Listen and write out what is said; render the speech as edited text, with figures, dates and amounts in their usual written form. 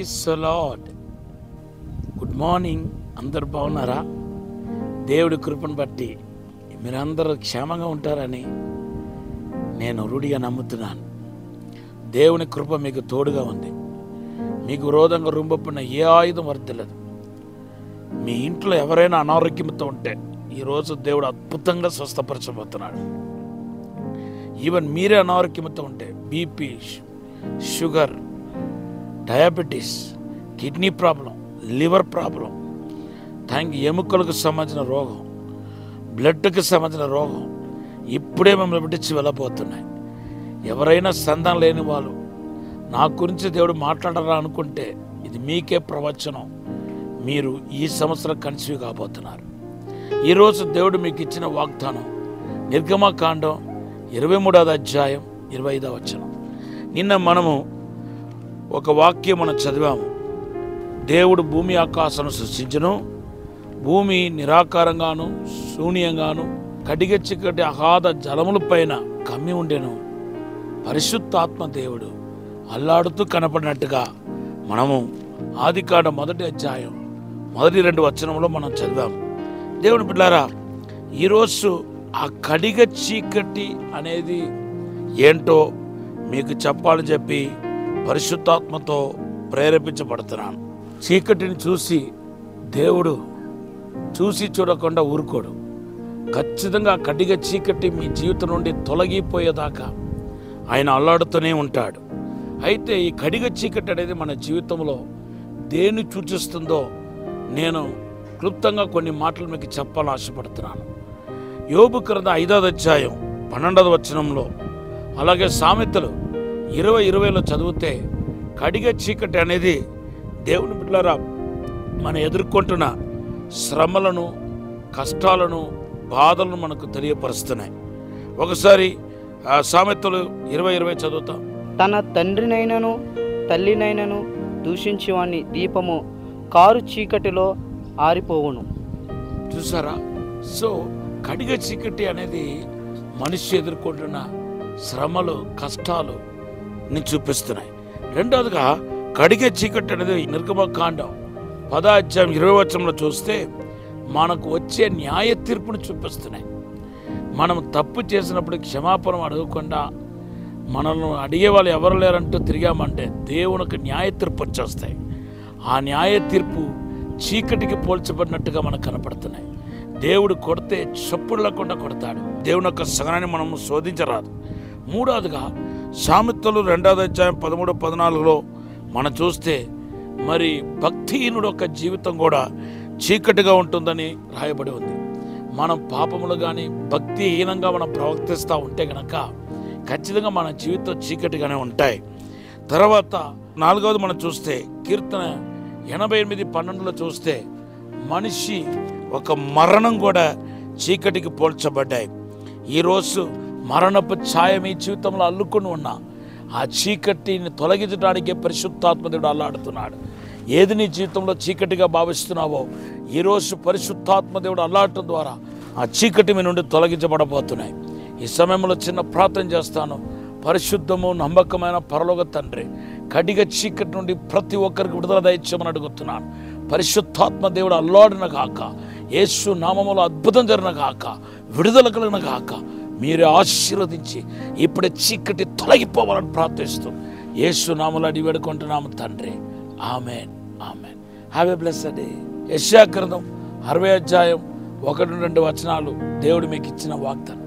Praise the lord. Good morning. అందరు బాగున్నారా? దేవుడి కృపను బట్టి మీరందరూ క్షేమంగా ఉంటారని నేను రూఢిగా నమ్ముతున్నాను. దేవుని కృప మీకు తోడుగా ఉంది. మీకు విరోధంగా రుంబపున్న ఏ ఆయుధం వర్తిల్లదు. మీ ఇంట్లో ఎవరైనా అనారోగ్యంతో ఉంటే ఈరోజు దేవుడు అద్భుతంగా స్వస్థపరచబోతున్నాడు. ఈవెన్ మీరే అనారోగ్యంతో ఉంటే BP, sugar, diabetes, kidney problem, liver problem, ఎముకలకు సంబంధించిన రోగం, బ్లడ్కి సంబంధించిన రోగం ఇప్పుడే మిమ్మల్ని విడిచి వెళ్ళబోతున్నాయి. ఎవరైనా సంతానం లేని వాళ్ళు నా గురించి దేవుడు మాట్లాడారా అనుకుంటే ఇది మీకే ప్రవచనం. మీరు ఈ సంవత్సరం కన్సీవ్ కాబోతున్నారు. ఈరోజు దేవుడు మీకు ఇచ్చిన వాగ్దానం నిర్గమకాండం 23వ అధ్యాయం 25వ వచనం. నిన్న మనము ఒక వాక్యం మనం చదివాము. దేవుడు భూమి ఆకాశం సృష్టించును, భూమి నిరాకారంగాను శూన్యంగాను కటిక చిక్కటి అగాధ జలముల పైన కమ్మి ఉండెను. పరిశుద్ధాత్మ దేవుడు అల్లాడుతూ కనపడినట్టుగా మనము ఆదికాండం 1వ అధ్యాయం 1-2 వచనంలో మనం చదివాము. దేవుని బిడ్డలారా, ఈరోజు ఆ కడిగ చీకటి అనేది ఏంటో మీకు చెప్పాలని చెప్పి పరిశుద్ధాత్మతో ప్రేరేపించబడుతున్నాను. చీకటిని చూసి దేవుడు చూడకుండా ఊరుకోడు. ఖచ్చితంగా కడిగ చీకటి మీ జీవితం నుండి తొలగిపోయేదాకా ఆయన అల్లాడుతూనే ఉంటాడు. అయితే ఈ కడిగ చీకటి అనేది మన జీవితంలో దేన్ని సూచిస్తుందో నేను క్లుప్తంగా కొన్ని మాటలు మీకు చెప్పాలని ఆశపడుతున్నాను. యోబు గ్రంథం 5వ అధ్యాయం 12వ వచనంలో, అలాగే సామెతలు 20:20లో చదివితే కడిగ చీకటి అనేది దేవుని బిడ్డలారా మనం ఎదుర్కొంటున్న శ్రమలను, కష్టాలను, బాధలను మనకు తెలియపరుస్తున్నాయి. ఒకసారి సామెతలు 20:20 చదువుతాం. తన తండ్రినైనను తల్లినైనను దూషించేవాని దీపము కారు చీకటిలో ఆరిపోవును. చూసారా? సో కడిగ చీకటి అనేది మనిషి ఎదుర్కొంటున్న శ్రమలు, కష్టాలు చూపిస్తున్నాయి. రెండవదిగా కడిగ చీకటి అనేది నిర్గమకాండం 10వ అధ్యాయం 20వ వచనంలో చూస్తే మనకు వచ్చే న్యాయ తీర్పును చూపిస్తున్నాయి. మనం తప్పు చేసినప్పుడు క్షమాపణ అడగకుండా మనల్ని అడిగే వాళ్ళు ఎవరు లేరంటూ తిరిగామంటే దేవునికి న్యాయ తీర్పు వచ్చేస్తాయి. ఆ న్యాయ తీర్పు చీకటికి పోల్చబడినట్టుగా మనకు కనపడుతున్నాయి. దేవుడు కొడితే చప్పుడు లేకుండా కొడతాడు. దేవుని యొక్క సహనాన్ని మనం శోధించరాదు. మూడవదిగా సామెతలు 2వ అధ్యాయం 13-14లో మనం చూస్తే మరి భక్తిహీనుడు యొక్క జీవితం కూడా చీకటిగా ఉంటుందని రాయబడి ఉంది. మనం పాపములు కానీ భక్తిహీనంగా మనం ప్రవర్తిస్తూ ఉంటే కనుక ఖచ్చితంగా మన జీవితం చీకటిగానే ఉంటాయి. తర్వాత 4వది మనం చూస్తే కీర్తన 88:12లో చూస్తే మనిషి ఒక మరణం కూడా చీకటికి పోల్చబడ్డాయి. ఈరోజు మరణపు ఛాయ మీ జీవితంలో అల్లుకొని ఉన్న ఆ చీకటిని తొలగించడానికే పరిశుద్ధాత్మ దేవుడు అల్లాడుతున్నాడు. ఏది నీ జీవితంలో చీకటిగా భావిస్తున్నావో ఈరోజు పరిశుద్ధాత్మ దేవుడు అల్లాడటం ద్వారా ఆ చీకటి మీ నుండి తొలగించబడబోతున్నాయి. ఈ సమయంలో చిన్న ప్రార్థన చేస్తాను. పరిశుద్ధము నమ్మకమైన పరలోక తండ్రి, కడిగ చీకటి నుండి ప్రతి ఒక్కరికి విడుదల దయచేయమని అడుగుతున్నాను. పరిశుద్ధాత్మ దేవుడు అల్లాడిన గాక, యేసు నామములో అద్భుతం జరిగిన గాక, విడుదల కలిగిన గాక, మీరే ఆశీర్వదించి ఇప్పుడే చీకటి తొలగిపోవాలని ప్రార్థిస్తూ యేసు నామములో అడిగి వేడుకుంటున్నాము తండ్రి. Amen, amen. Have a blessed day. యెషయా గ్రంథం 60వ అధ్యాయం 1-2 వచనాలు దేవుడు మీకు ఇచ్చిన వాగ్దానం.